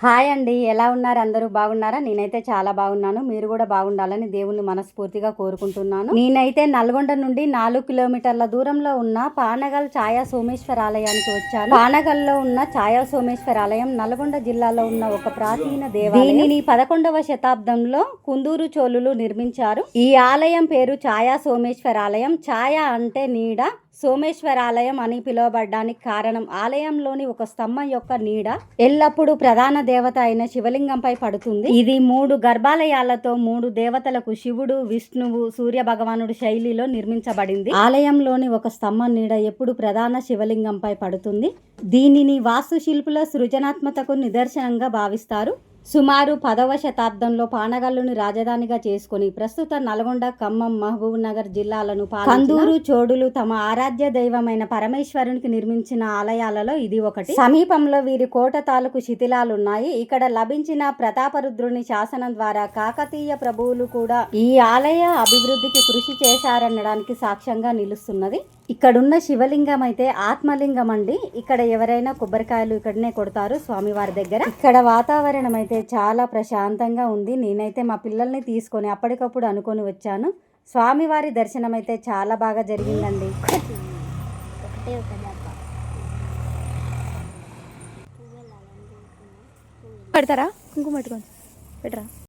Hi అండి, ఎలా ఉన్నారు? అందరూ బాగున్నారా? నేనైతే చాలా బాగున్నాను. మీరు కూడా బాగుండాలని దేవుణ్ణి మనస్ఫూర్తిగా కోరుకుంటున్నాను. నేనైతే నల్గొండ నుండి 4 కిలోమీటర్ల దూరంలో ఉన్న పానగల్ ఛాయా సోమేశ్వర ఆలయానికి వచ్చాను. పానగల్లో ఉన్న ఛాయా సోమేశ్వర ఆలయం నల్గొండ జిల్లాలో ఉన్న ఒక ప్రాచీన దేవాలయం. దీనిని 11వ శతాబ్దంలో కుందూరు చోళులు నిర్మించారు. ఈ ఆలయం పేరు ఛాయా సోమేశ్వర ఆలయం. ఛాయా అంటే నీడ, సోమేశ్వరాలయం అని పిలువబడ్డానికి కారణం ఆలయంలోని ఒక స్తంభం యొక్క నీడ ఎల్లప్పుడూ ప్రధాన దేవత అయిన శివలింగంపై పడుతుంది. ఇది 3 గర్భాలయాలతో 3 దేవతలకు శివుడు, విష్ణువు, సూర్య భగవానుడు శైలిలో నిర్మించబడింది. ఆలయంలోని ఒక స్తంభం నీడ ఎప్పుడు ప్రధాన శివలింగంపై పడుతుంది. దీనిని వాస్తుశిల్పుల సృజనాత్మకతకు నిదర్శనంగా భావిస్తారు. సుమారు 10వ శతాబ్దంలో పానగల్లుని రాజధానిగా చేసుకుని ప్రస్తుత నల్గొండ, ఖమ్మం, మహబూబ్ నగర్ జిల్లాలను కందూరు చోడులు తమ ఆరాధ్య దైవమైన పరమేశ్వరునికి నిర్మించిన ఆలయాలలో ఇది ఒకటి. సమీపంలో వీరి కోట తాలూకు శిథిలాలున్నాయి. ఇక్కడ లభించిన ప్రతాపరుద్రుని శాసనం ద్వారా కాకతీయ ప్రభువులు కూడా ఈ ఆలయ అభివృద్ధికి కృషి చేశారనడానికి సాక్ష్యంగా నిలుస్తున్నది. ఇక్కడున్న శివలింగం అయితే ఆత్మలింగం అండి. ఇక్కడ ఎవరైనా కొబ్బరికాయలు ఇక్కడనే కొడతారు స్వామివారి దగ్గర. ఇక్కడ వాతావరణం అయితే చాలా ప్రశాంతంగా ఉంది. నేనైతే మా పిల్లల్ని తీసుకొని అప్పటికప్పుడు అనుకొని వచ్చాను. స్వామివారి దర్శనం అయితే చాలా బాగా జరిగిందండి. పెడతారా కుంకుమ పెట్టుకోండి పెట్టరా.